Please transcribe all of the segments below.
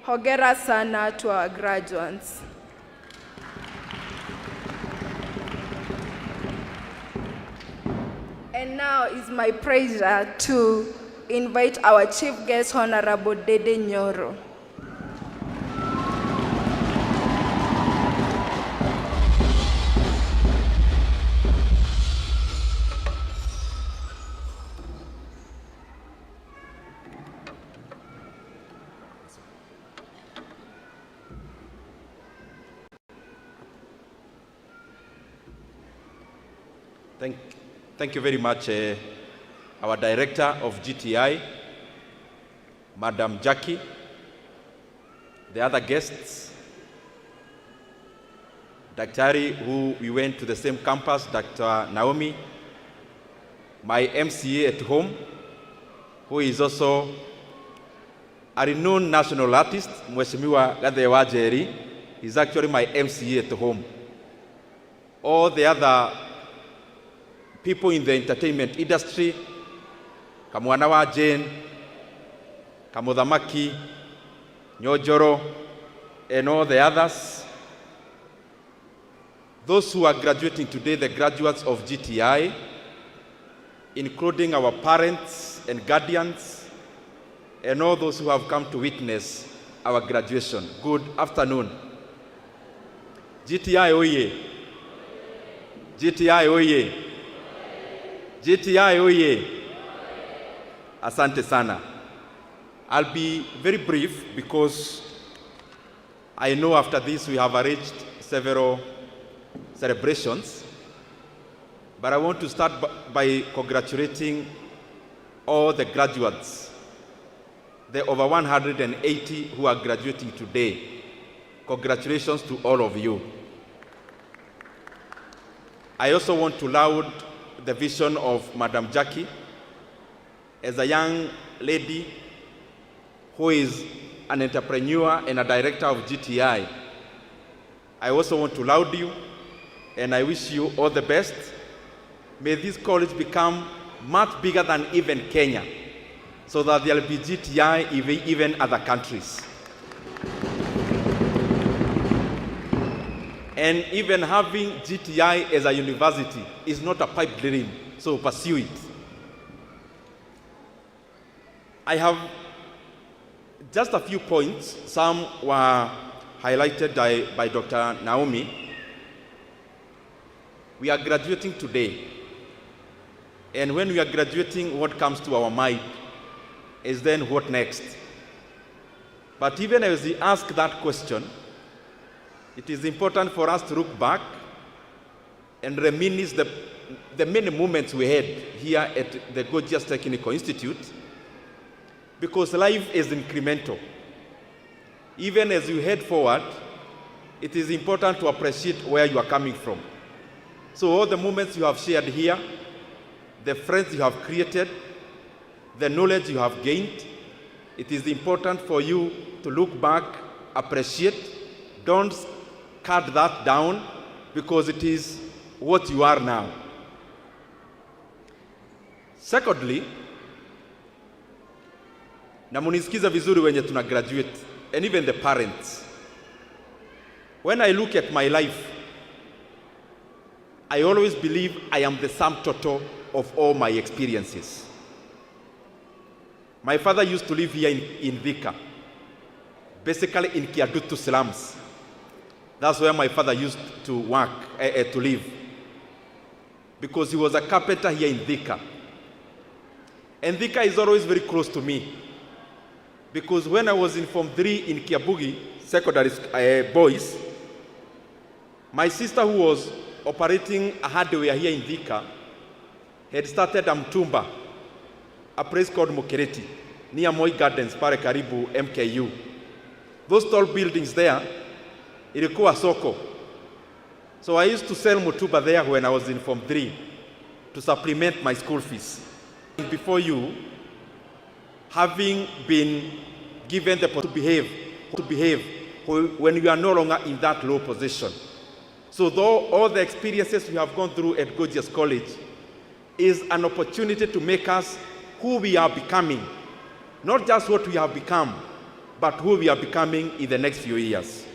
Hongera sana to our graduates. And now it's my pleasure to invite our chief guest, Honorable Ndindi Nyoro. Thank you very much, our Director of GTI, Madam Jackie, the other guests, Daktari, who we went to the same campus, Dr. Naomi, my MCA at home, who is also a renowned national artist, Mheshimiwa Gathewa Njeri, is actually my MCA at home. All the other people in the entertainment industry, Kamwana wa Jane, Kamuthamaki, Nyoro, and all the others. Those who are graduating today, the graduates of GTI, including our parents and guardians, and all those who have come to witness our graduation. Good afternoon. GTI oye! GTI oye! GTI oye! Asante sana. I'll be very brief because I know after this we have arranged several celebrations, but I want to start by congratulating all the graduates, the over 180 who are graduating today. Congratulations to all of you. I also want to laud the vision of Madam Jackie as a young lady who is an entrepreneur and a director of GTI. I also want to laud you and I wish you all the best. May this college become much bigger than even Kenya, so that there will be GTI even other countries. And even having GTI as a university is not a pipe dream, so pursue it. I have just a few points. Some were highlighted by Dr. Naomi. We are graduating today. And when we are graduating, what comes to our mind is then what next? But even as we ask that question, it is important for us to look back and reminisce the many moments we had here at the Gorgeous Technical Institute, because life is incremental. Even as you head forward, it is important to appreciate where you are coming from. So all the moments you have shared here, the friends you have created, the knowledge you have gained, it is important for you to look back, appreciate, don't cut that down, because it is what you are now. Secondly, na munisikiza vizuri wenye tuna graduate, and even the parents. When I look at my life, I always believe I am the sum total of all my experiences. My father used to live here in Thika, basically in Kiadutu slums. That's where my father used to work, to live, because he was a carpenter here in Thika. And Thika is always very close to me, because when I was in Form 3 in Kiabugi secondary boys, my sister, who was operating a hardware here in Thika, had started a mtumba, a place called Mokereti, near Moi Gardens, pare karibu MKU. Those tall buildings there, ilikuwa soko. So I used to sell mutuba there when I was in Form 3 to supplement my school fees. Before you, having been given the opportunity to behave when you are no longer in that low position. So though all the experiences we have gone through at Gorgeous College is an opportunity to make us who we are becoming, not just what we have become, but who we are becoming in the next few years.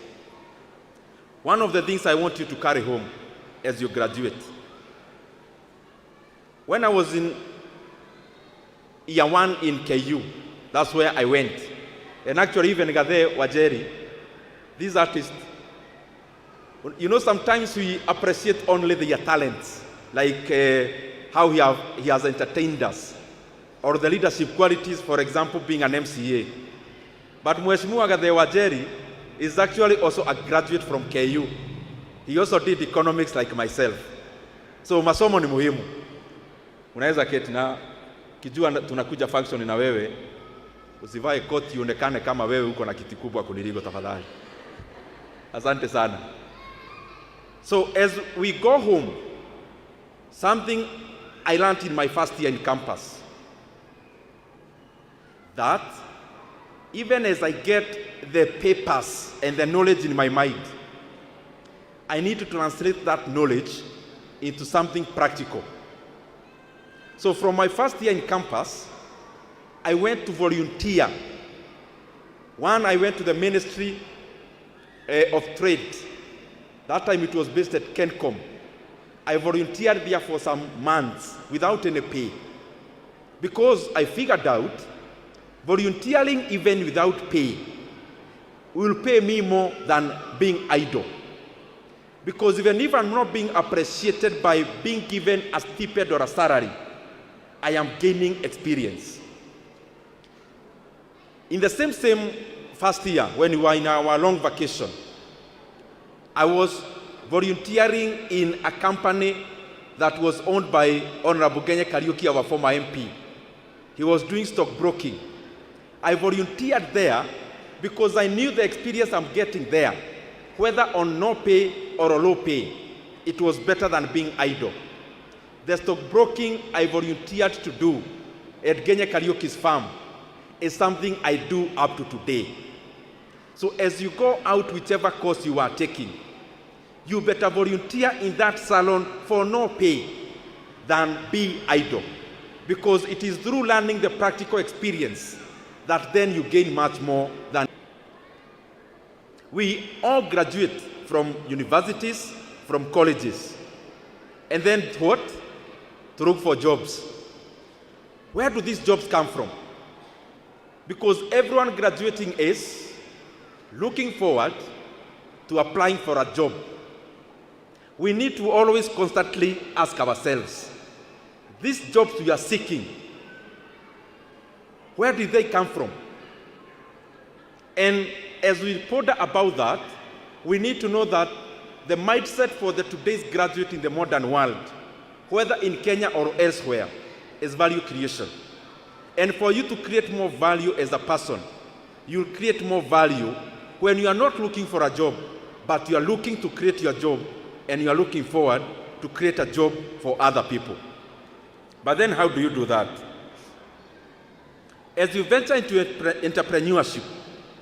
One of the things I want you to carry home as you graduate. When I was in year 1 in KU, that's where I went. And actually even Gathe Wajeri, these artists, you know, sometimes we appreciate only their talents, like how he has entertained us, or the leadership qualities, for example, being an MCA. But Mheshimiwa Gathe Wajeri is actually also a graduate from KU. He also did economics like myself. So masomo ni muhimu. Unaweza keti na kijua tunakuja function na wewe, usivae koti uonekane kama wewe uko na kiti kubwa kuniliko tafadhali. Asante sana. So as we go home, something I learned in my first year in campus, that even as I get the papers and the knowledge in my mind, I need to translate that knowledge into something practical. So from my first year in campus, I went to volunteer. One, I went to the Ministry of Trade. That time it was based at Kencom. I volunteered there for some months without any pay, because I figured out volunteering even without pay will pay me more than being idle. Because even if I'm not being appreciated by being given a stipend or a salary, I am gaining experience. In the same first year, when we were in our long vacation, I was volunteering in a company that was owned by Honorable Genye Kariuki, our former MP. He was doing stockbroking. I volunteered there because I knew the experience I'm getting there, whether on no pay or a low pay, it was better than being idle. The stockbroking I volunteered to do at Genye Kariuki's farm is something I do up to today. So as you go out, whichever course you are taking, you better volunteer in that salon for no pay than be idle, because it is through learning the practical experience that then you gain much more than. We all graduate from universities, from colleges, and then what? To look for jobs. Where do these jobs come from? Because everyone graduating is looking forward to applying for a job. We need to always constantly ask ourselves, these jobs we are seeking, where did they come from? And as we ponder about that, we need to know that the mindset for the today's graduate in the modern world, whether in Kenya or elsewhere, is value creation. And for you to create more value as a person, you'll create more value when you are not looking for a job, but you are looking to create your job, and you are looking forward to create a job for other people. But then how do you do that? As you venture into entrepreneurship,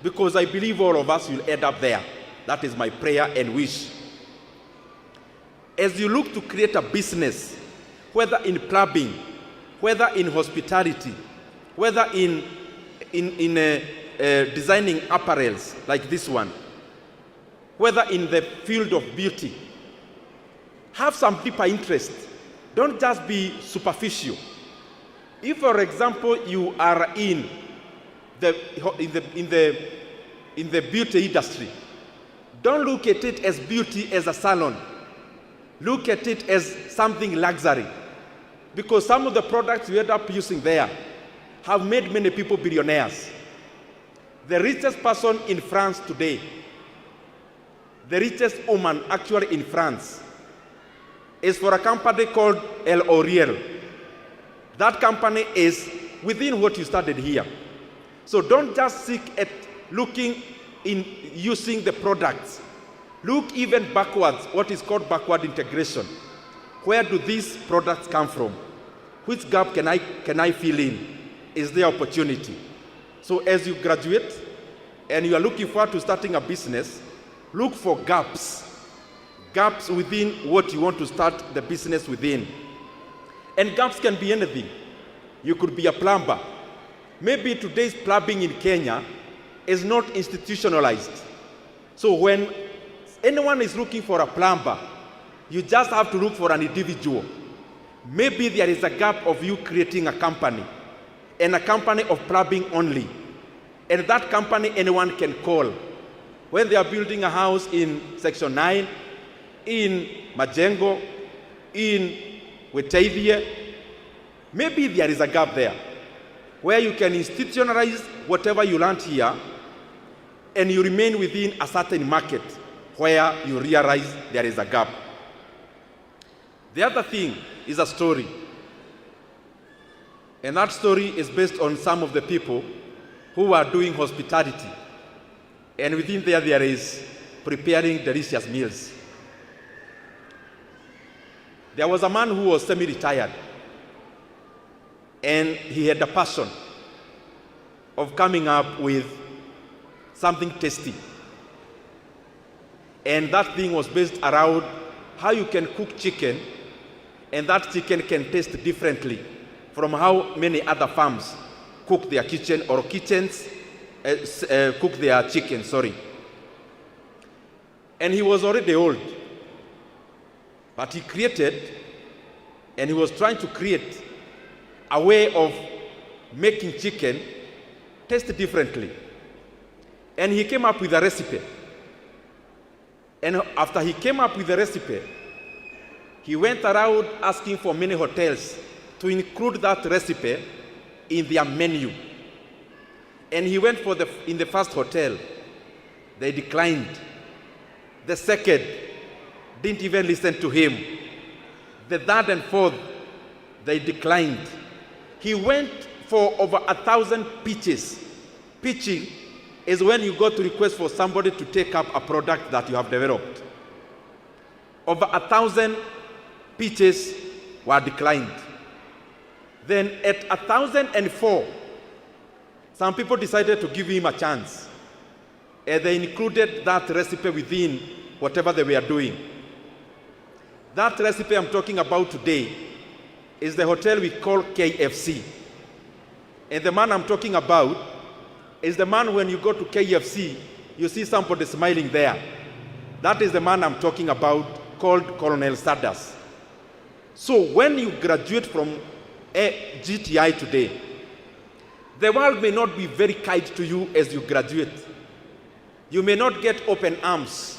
because I believe all of us will end up there. That is my prayer and wish. As you look to create a business, whether in plumbing, whether in hospitality, whether in designing apparels like this one, whether in the field of beauty, have some deeper interest. Don't just be superficial. If, for example, you are in the beauty industry, don't look at it as beauty as a salon. Look at it as something luxury. Because some of the products you end up using there have made many people billionaires. The richest person in France today, the richest woman actually in France, is for a company called El Oriel. That company is within what you studied here. So don't just seek at looking in using the products. Look even backwards, what is called backward integration. Where do these products come from? Which gap can I fill in? Is there opportunity? So as you graduate and you are looking forward to starting a business, look for gaps within what you want to start the business within. And gaps can be anything. You could be a plumber. Maybe today's plumbing in Kenya is not institutionalized. So when anyone is looking for a plumber, you just have to look for an individual. Maybe there is a gap of you creating a company, and a company of plumbing only. And that company anyone can call. When they are building a house in Section 9, in Majengo, in Wetaithie, maybe there is a gap there where you can institutionalize whatever you learned here and you remain within a certain market where you realize there is a gap. The other thing is a story. And that story is based on some of the people who are doing hospitality. And within there is preparing delicious meals. There was a man who was semi-retired, and he had a passion of coming up with something tasty. And that thing was based around how you can cook chicken, and that chicken can taste differently from how many other farms cook their kitchen, or kitchens cook their chicken, sorry. And he was already old, but he created, and he was trying to create a way of making chicken taste differently. And he came up with a recipe. And after he came up with the recipe, he went around asking for many hotels to include that recipe in their menu. And he went in the first hotel, they declined. The second didn't even listen to him. The third and fourth, they declined. He went for over 1,000 pitches. Pitching is when you go to request for somebody to take up a product that you have developed. Over 1,000 pitches were declined. Then at 1,004, some people decided to give him a chance. And they included that recipe within whatever they were doing. That recipe I'm talking about today is the hotel we call KFC. And the man I'm talking about is the man when you go to KFC, you see somebody smiling there. That is the man I'm talking about, called Colonel Sanders. So when you graduate from GTI today, the world may not be very kind to you as you graduate. You may not get open arms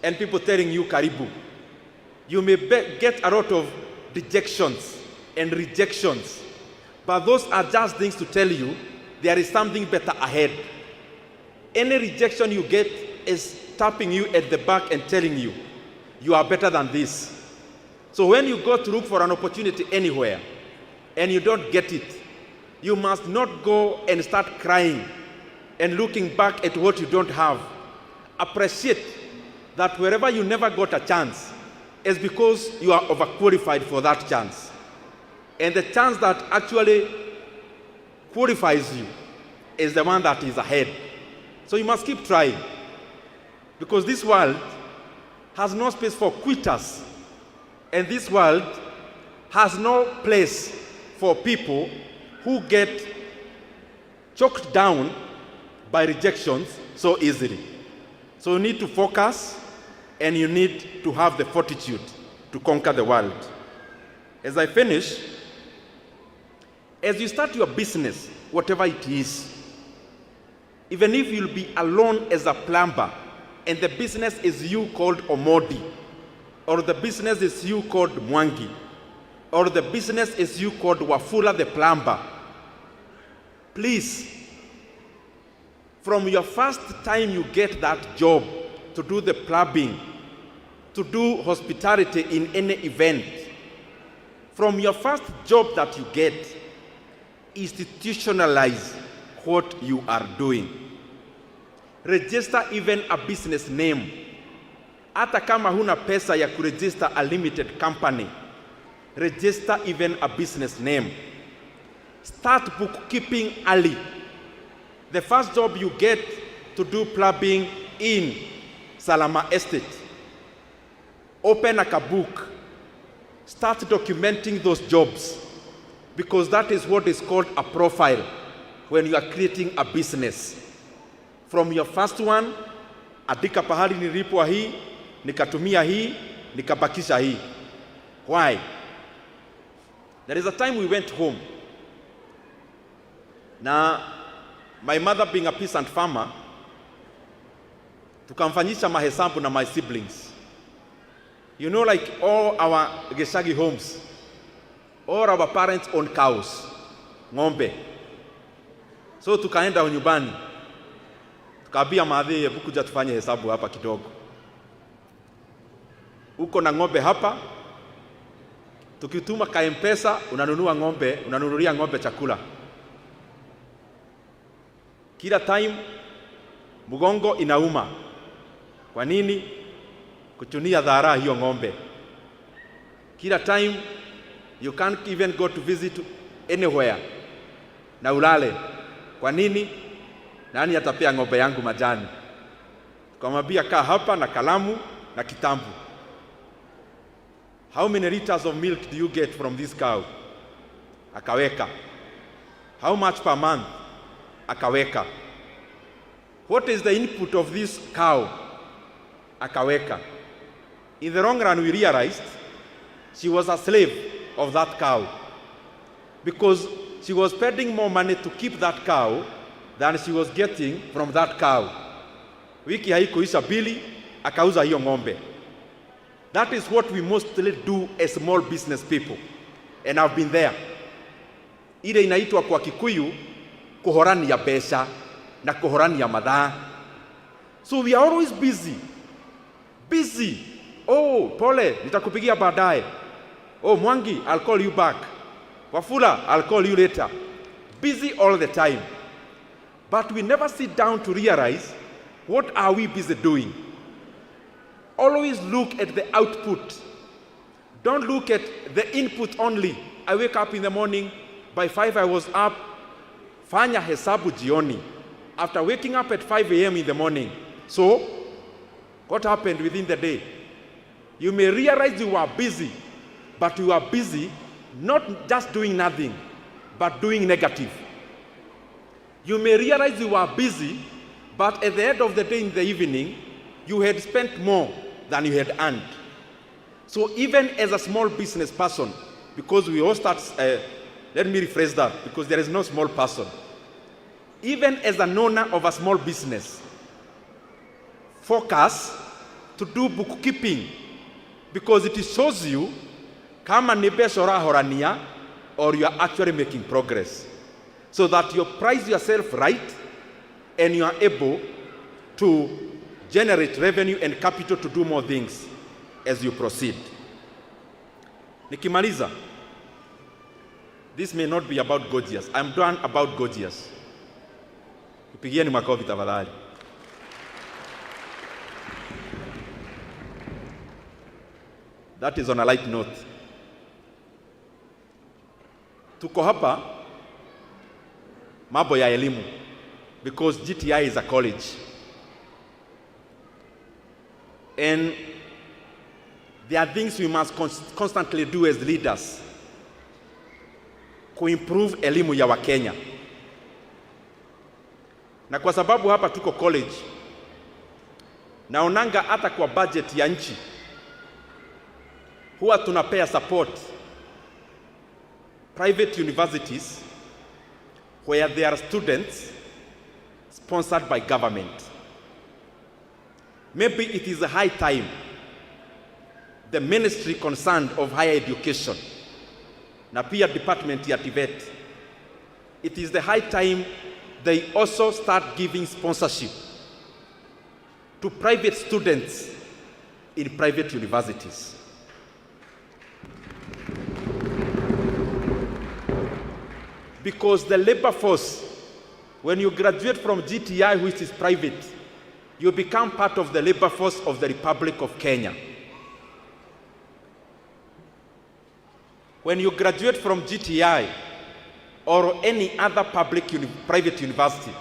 and people telling you karibu. You may get a lot of dejections and rejections. But those are just things to tell you there is something better ahead. Any rejection you get is tapping you at the back and telling you, you are better than this. So when you go to look for an opportunity anywhere and you don't get it, you must not go and start crying and looking back at what you don't have. Appreciate that wherever you never got a chance is because you are overqualified for that chance. And the chance that actually qualifies you is the one that is ahead. So you must keep trying, because this world has no space for quitters. And this world has no place for people who get choked down by rejections so easily. So you need to focus, and you need to have the fortitude to conquer the world. As I finish, as you start your business, whatever it is, even if you'll be alone as a plumber, and the business is you called Omodi, or the business is you called Mwangi, or the business is you called Wafula the plumber, please, from your first time you get that job to do the plumbing, to do hospitality in any event, from your first job that you get, institutionalize what you are doing. Register even a business name. Hata kama huna pesa ya kuregister a limited company, register even a business name. Start bookkeeping early. The first job you get to do plumbing in Salama Estate, open a book. Start documenting those jobs, because that is what is called a profile when you are creating a business. from your first one, andika pahali nilipwa hii, nikatumia hii, nikabakisha hii. Why? There is a time we went home. Na my mother being a peasant farmer, tukamfanyisha mahesabu na my siblings. You know, like all our Geshagi homes, all our parents own cows, ng'ombe. So tukaenda nyumbani, tukaambia madhi, hebu kuja tufanye hesabu hapa kidogo. Uko na ng'ombe hapa, tukituma ka M-Pesa, unanunua ng'ombe, unanunulia ng'ombe chakula. Kila time mgongo inauma. Kwa nini? Kuchunia dhara hiyo ng'ombe. Kila time you can't even go to visit anywhere na ulale. Kwa nini? Nani atapea ng'ombe yangu majani? Tukamwambia kaa hapa na kalamu na kitambu. How many liters of milk do you get from this cow? Akaweka. How much per month? Akaweka. What is the input of this cow? Akaweka. In the long run, we realized she was a slave of that cow, because she was spending more money to keep that cow than she was getting from that cow. Wiki haikuisha bili, akauza hiyo ng'ombe. That is what we mostly do as small business people, and I've been there. Ile inaitwa kwa Kikuyu kuhorania pesa na kuhorania madhaa. So we are always busy. Oh, pole, nitakupigia baadaye. Oh, Mwangi, I'll call you back. Wafula, I'll call you later. Busy all the time. But we never sit down to realize, what are we busy doing? Always look at the output. Don't look at the input only. I wake up in the morning, by 5 I was up. Fanya hesabu jioni. After waking up at 5 a.m. in the morning. So, what happened within the day? You may realize you are busy, but you are busy not just doing nothing, but doing negative. You may realize you are busy, but at the end of the day in the evening, you had spent more than you had earned. So even as a small business person, because we all start, let me rephrase that, because there is no small person. Even as an owner of a small business, focus to do bookkeeping, because it shows you kama ni biashara horania or you are actually making progress, so that you price yourself right and you are able to generate revenue and capital to do more things as you proceed. Nikimaliza, this may not be about gorgeous. I'm done about gorgeous. Pigieni makofi tafadhali. That is on a light note. Tuko hapa mambo ya elimu, because GTI is a college. And there are things we must constantly do as leaders to improve elimu ya Wakenya. Na kwa sababu hapa tuko college, naonanga hata kwa budget ya nchi huwa tunapea support private universities where there are students sponsored by government. Maybe it is a high time the ministry concerned of higher education, na pia department ya TVET, it is the high time they also start giving sponsorship to private students in private universities. Because the labor force, when you graduate from GTI, which is private, you become part of the labor force of the Republic of Kenya. When you graduate from GTI or any other private university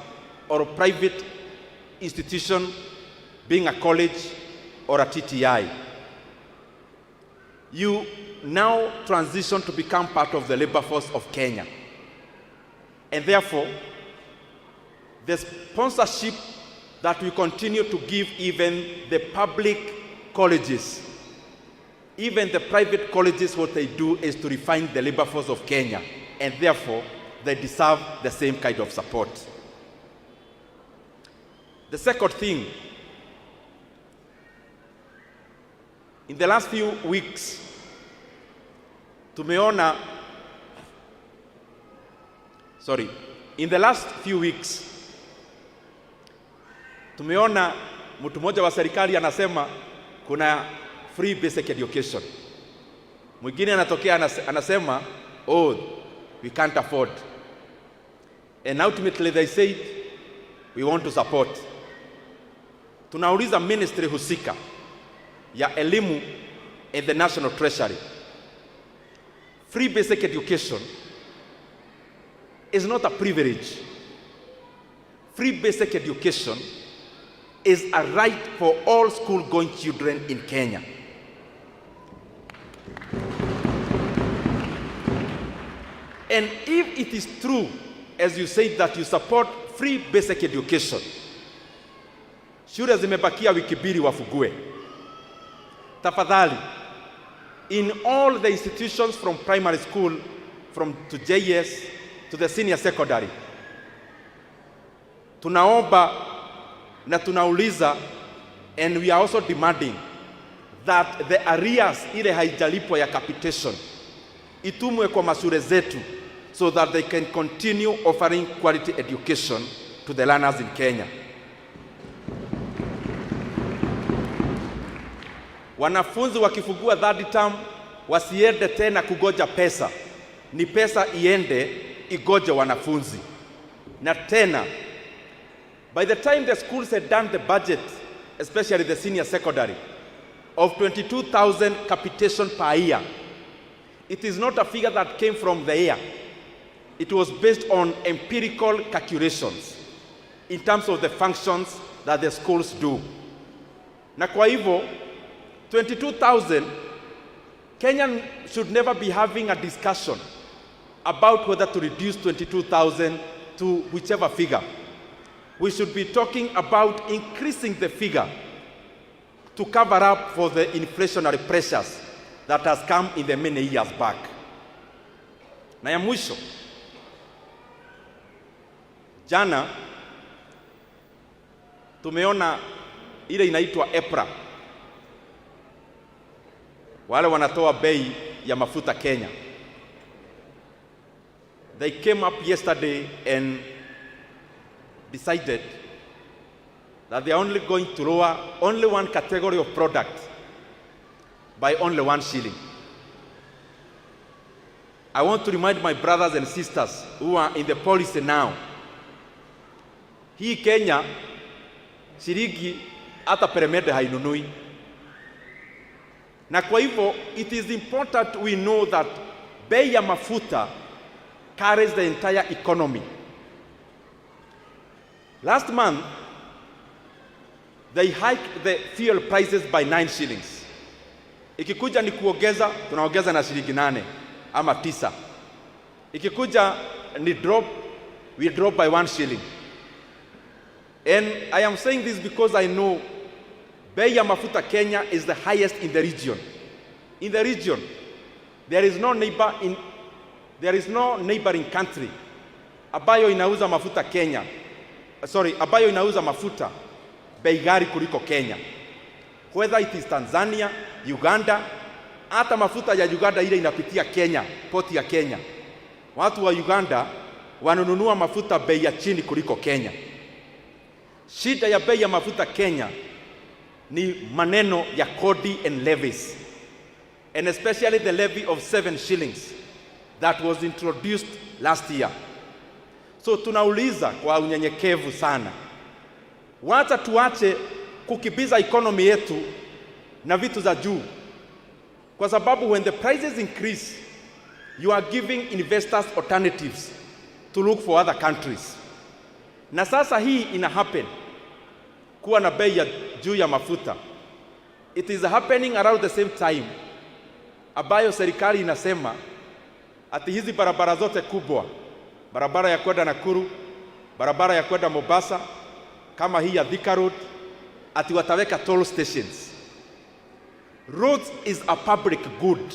or a private institution, being a college or a TTI, you now transition to become part of the labor force of Kenya. And therefore, the sponsorship that we continue to give even the public colleges, even the private colleges, what they do is to refine the labor force of Kenya, and therefore they deserve the same kind of support. The second thing, in the last few weeks, tumeona mtu mmoja wa serikali anasema kuna free basic education. Mwingine anatokea anasema, oh, we can't afford. And ultimately they said, we want to support. Tunauliza ministry husika ya elimu and the National Treasury. Free basic education is not a privilege. Free basic education is a right for all school-going children in Kenya. And if it is true, as you said, that you support free basic education, shule zimebakia wiki mbili wafugue. Tafadhali, in all the institutions from primary school, to JS, to the senior secondary, tunaomba na tunauliza, and we are also demanding that the arrears ile haijalipwa ya capitation itumwe kwa mashule zetu so that they can continue offering quality education to the learners in Kenya. Wanafunzi wakifungua third term wasiende tena kugoja pesa, ni pesa iende igoje wanafunzi. Na tena, by the time the schools had done the budget, especially the senior secondary, of 22,000 capitation per year, it is not a figure that came from the air. It was based on empirical calculations in terms of the functions that the schools do. Na kwa hivyo, 22,000, Kenya should never be having a discussion about whether to reduce 22,000 to whichever figure. We should be talking about increasing the figure to cover up for the inflationary pressures that has come in the many years back. Na ya mwisho, jana tumeona ile inaitwa EPRA, wale wanatoa bei ya mafuta Kenya. They came up yesterday and decided that they are only going to lower only one category of product by only 1 shilling. I want to remind my brothers and sisters who are in the policy now, hii Kenya shilingi hata peremende hainunui. Na kwa hivyo, it is important we know that bei ya mafuta carries the entire economy. Last month, they hiked the fuel prices by 9 shillings. Ikikuja ni kuongeza, tunaongeza na shilingi 8 ama 9. Ikikuja ni drop, we drop by 1 shilling. And I am saying this because I know bei ya mafuta Kenya is the highest in the region. In the region, there is no neighboring country ambayo inauza mafuta Kenya. Ambayo inauza mafuta bei ghali kuliko Kenya. Whether it is Tanzania, Uganda, hata mafuta ya Uganda ile inapitia Kenya, poti ya Kenya. Watu wa Uganda wanunua mafuta bei ya chini kuliko Kenya. Shida ya bei ya mafuta Kenya ni maneno ya kodi and levies, and especially the levy of 7 shillings that was introduced last year. So tunauliza kwa unyenyekevu sana, wacha tuache kukibiza economy yetu na vitu za juu, kwa sababu when the prices increase, you are giving investors alternatives to look for other countries. Na sasa hii ina happen kuwa na bei ya juu ya mafuta. It is happening around the same time ambayo serikali inasema ati hizi barabara zote kubwa, barabara ya kwenda Nakuru, barabara ya kwenda Mombasa, kama hii ya Thika Road ati wataweka toll stations. Roads is a public good,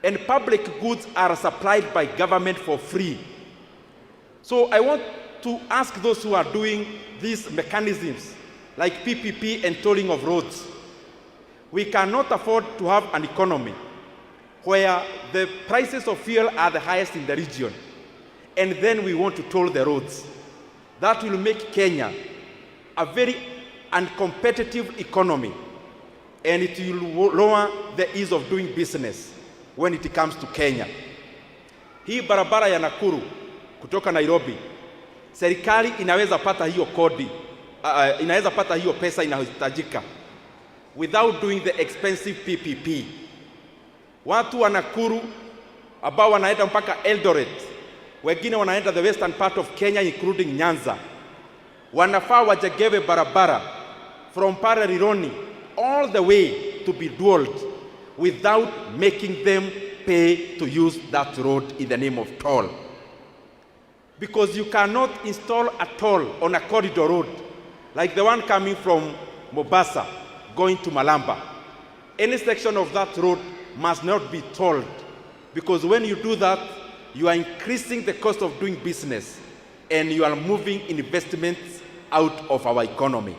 and public goods are supplied by government for free. So I want to ask those who are doing these mechanisms like PPP and tolling of roads. We cannot afford to have an economy where the prices of fuel are the highest in the region, and then we want to toll the roads. That will make Kenya a very uncompetitive economy, and it will lower the ease of doing business when it comes to Kenya. Hii barabara ya Nakuru kutoka Nairobi, serikali inaweza pata hiyo kodi, inaweza pata hiyo pesa inayohitajika without doing the expensive PPP. Watu wa Nakuru ambao wanaenda mpaka Eldoret, wengine wanaenda the western part of Kenya including Nyanza, wanafaa wajengewe barabara from Pararironi all the way to be dulled without making them pay to use that road in the name of toll. Because you cannot install a toll on a corridor road like the one coming from Mombasa going to Malamba. Any section of that road must not be tolled, because when you do that, you are increasing the cost of doing business and you are moving investments out of our economy.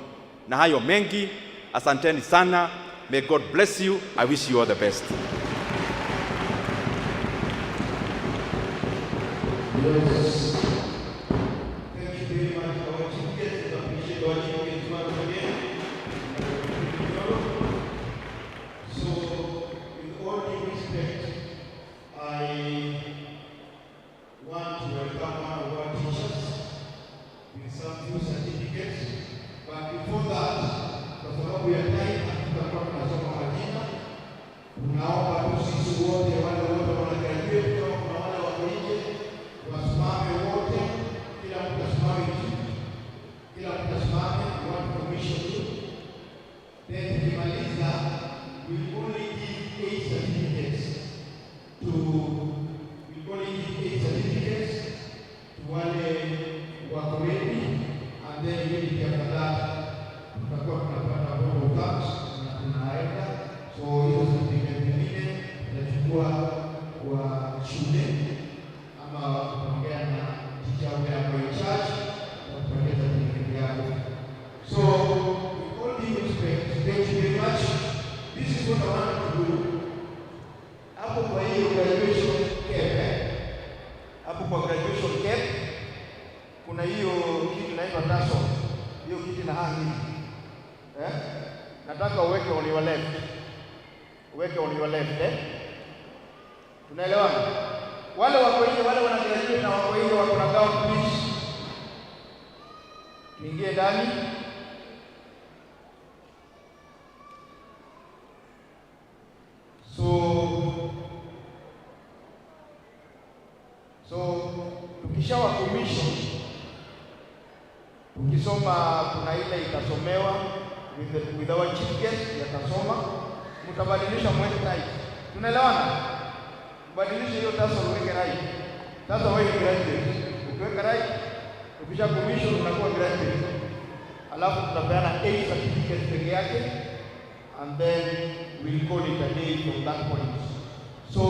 Na hayo mengi, asanteni sana. May God bless you. I wish you all the best. Yes. Thank you very much. Our chief guest, appreciate our chief guest once again. So, with all due respect, I want to welcome one of our teachers with some few certificates. But before that, kwa sababu ya time, tutakuwa tunasoma majina. Tunaomba tu sisi wote wale wote wanagraduate kutoka kuna wale wako nje wasimame wote, kila mtu asimame chini, kila mtu asimame, watu commission tu. Then tukimaliza, we only give 8 certificates to wale wako ready, and then immediately after that tutakuwa tunapata bonus tax na tunaenda. So hizo certificate nyingine tunachukua kwa shule ama tunaongea na teacher wale ambao in charge na kupeleka certificate yako. So with all due respect, thank you very much. This is what I want to do. Hapo kwa hiyo graduation cap, hapo kwa graduation cap kuna hiyo kitu inaitwa tassel. Hiyo kitu na hangi. Nataka uweke on your left. Uweke on your left, Tunaelewana? Wale wako nje, wale wana graduate na wako nje wako na gown, please. Tuingie ndani. So tukishawa commission, ukisoma kuna ile itasomewa with our chief guest yatasoma, mtabadilisha mwende right. Tunaelewana? Badilisha hiyo tassel uweke right. Sasa wewe graduate, ukiweka right, ukisha commission unakuwa graduate. Alafu tutapeana 8 certificates peke yake, and then we'll call it a day from that point. So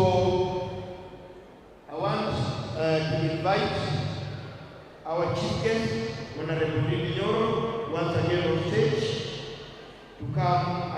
I want to invite our chief guest, Honorable Nyoro, once again on stage to come